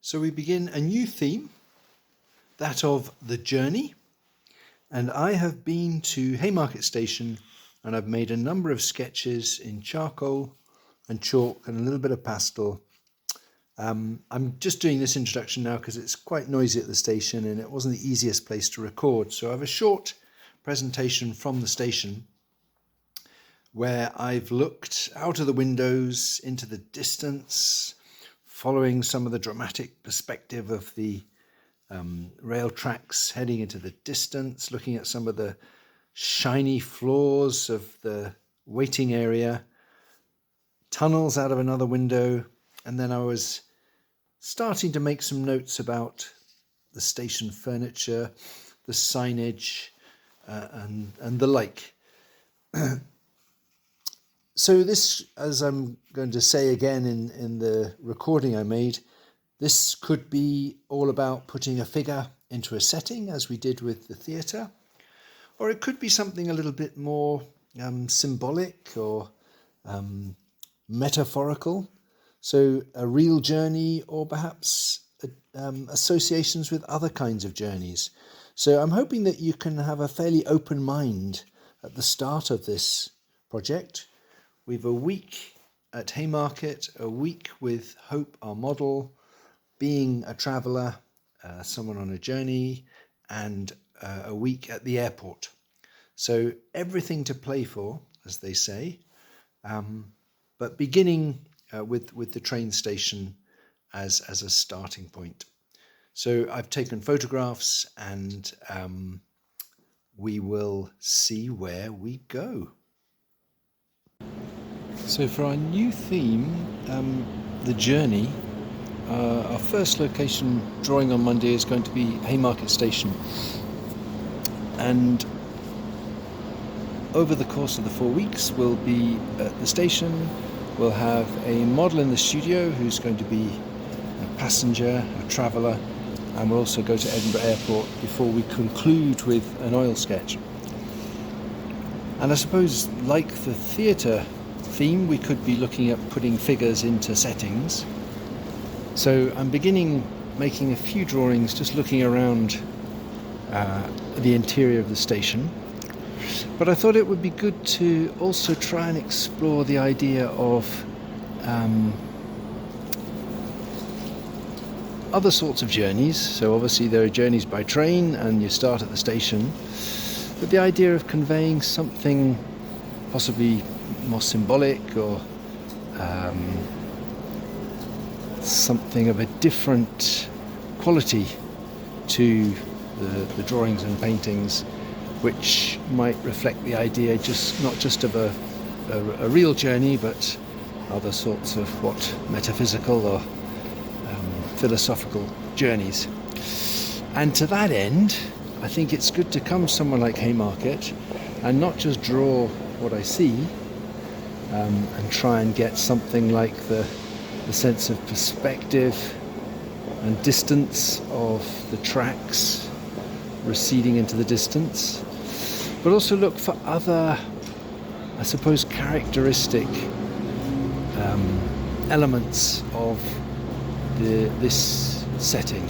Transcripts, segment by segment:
So we begin a new theme, that of the journey. And I have been to Haymarket Station and I've made a number of sketches in charcoal and chalk and a little bit of pastel. I'm just doing this introduction now because it's quite noisy at the station and it wasn't the easiest place to record. So I have a short presentation from the station where I've looked out of the windows into the distance, following some of the dramatic perspective of the rail tracks heading into the distance, looking at some of the shiny floors of the waiting area, tunnels out of another window, and then I was starting to make some notes about the station furniture, the signage, and the like. So this, as I'm going to say again in the recording I made, this could be all about putting a figure into a setting, as we did with the theatre, or it could be something a little bit more symbolic or metaphorical. So a real journey, or perhaps associations with other kinds of journeys. So I'm hoping that you can have a fairly open mind at the start of this project. We've a week at Haymarket, a week with Hope, our model, being a traveller, someone on a journey, and a week at the airport. So everything to play for, as they say, but beginning with the train station as a starting point. So I've taken photographs and we will see where we go. So for our new theme, the journey, our first location drawing on Monday is going to be Haymarket Station. And over the course of the 4 weeks, we'll be at the station. We'll have a model in the studio who's going to be a passenger, a traveller, and we'll also go to Edinburgh Airport before we conclude with an oil sketch. And I suppose, like the theatre theme, we could be looking at putting figures into settings. So I'm beginning making a few drawings, just looking around the interior of the station. But I thought it would be good to also try and explore the idea of other sorts of journeys. So obviously there are journeys by train and you start at the station, but the idea of conveying something possibly more symbolic or something of a different quality to the drawings and paintings, which might reflect the idea not just of a real journey, but other sorts of metaphysical or philosophical journeys. And to that end, I think it's good to come somewhere like Haymarket and not just draw what I see, and try and get something like the sense of perspective and distance of the tracks receding into the distance, but also look for other, I suppose, characteristic elements of this setting.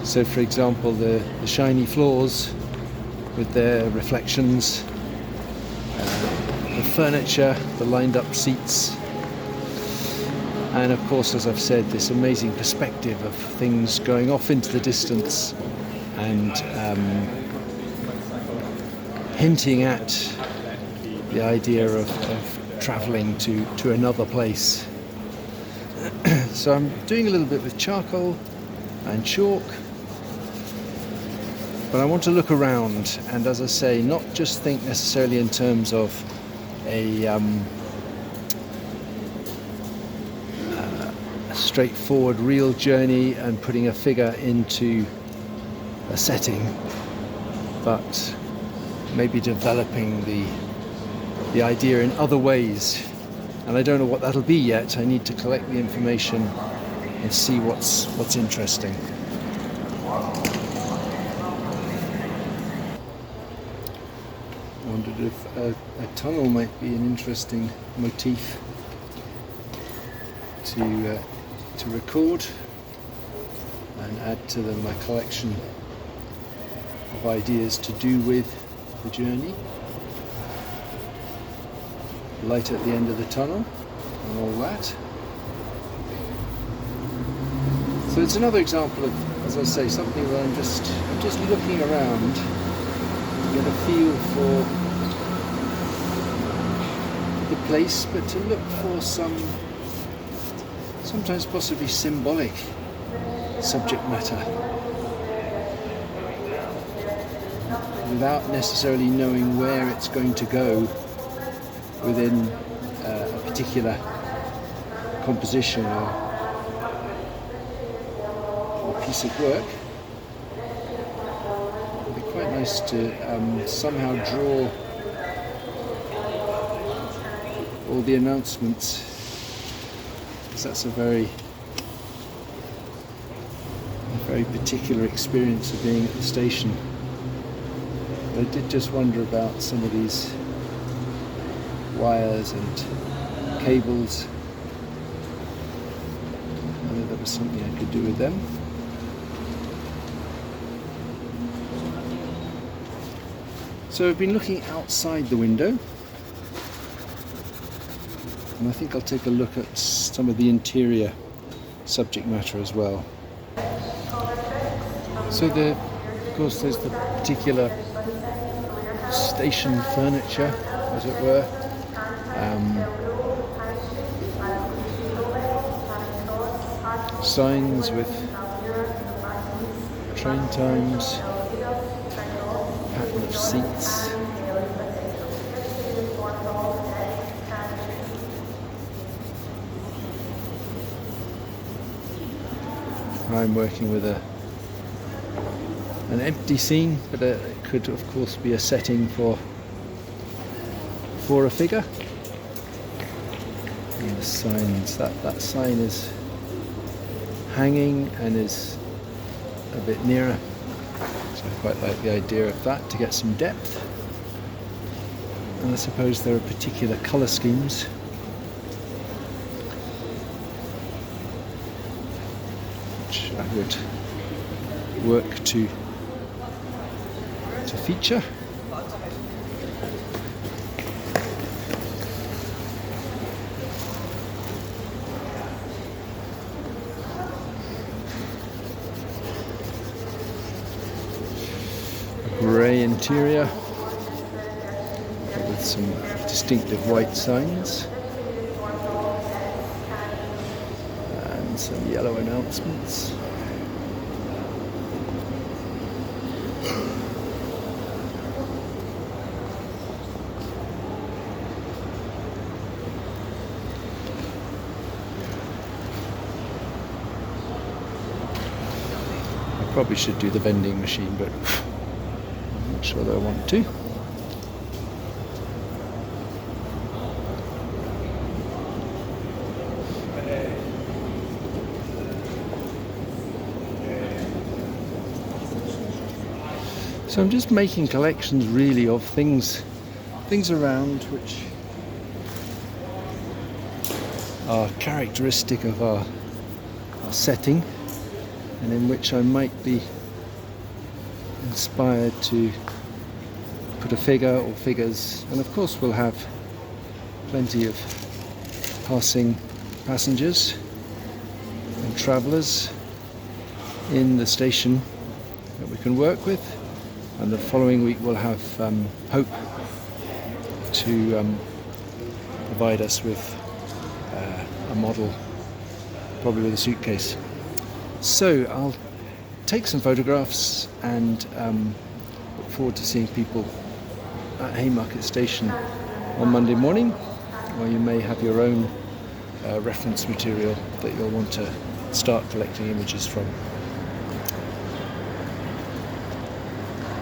So for example, the shiny floors with their reflections, the furniture, the lined up seats, and of course, as I've said, this amazing perspective of things going off into the distance and hinting at the idea of travelling to another place. So I'm doing a little bit with charcoal and chalk, but I want to look around and, as I say, not just think necessarily in terms of a straightforward real journey and putting a figure into a setting, but maybe developing the idea in other ways. And I don't know what that'll be yet. I need to collect the information and see what's interesting. I wondered if a tunnel might be an interesting motif to record. and add to them a collection of ideas to do with the journey. Light at the end of the tunnel and all that. So it's another example of, as I say, something where I'm just looking around to get a feel for the place, but to look for sometimes possibly symbolic subject matter, without necessarily knowing where it's going to go within a particular composition or piece of work. It'd be quite nice to somehow draw all the announcements, because that's a very particular experience of being at the station. But I did just wonder about some of these wires and cables, whether there was something I could do with them. So I've been looking outside the window, and I think I'll take a look at some of the interior subject matter as well. So of course there's the particular station furniture, as it were. Signs with train times, pattern of seats. I'm working with an empty scene, but it could of course be a setting for a figure. And the signs, that sign is hanging and is a bit nearer, so I quite like the idea of that to get some depth. And I suppose there are particular colour schemes which I would work to feature. Grey interior with some distinctive white signs and some yellow announcements. I probably should do the vending machine, but I'm not sure that I want to. So I'm just making collections really of things around which are characteristic of our setting, and in which I might be inspired to put a figure or figures. And of course we'll have plenty of passing passengers and travellers in the station that we can work with, and the following week we'll have Hope to provide us with a model, probably with a suitcase. So I'll take some photographs and look forward to seeing people at Haymarket Station on Monday morning, or you may have your own reference material that you'll want to start collecting images from.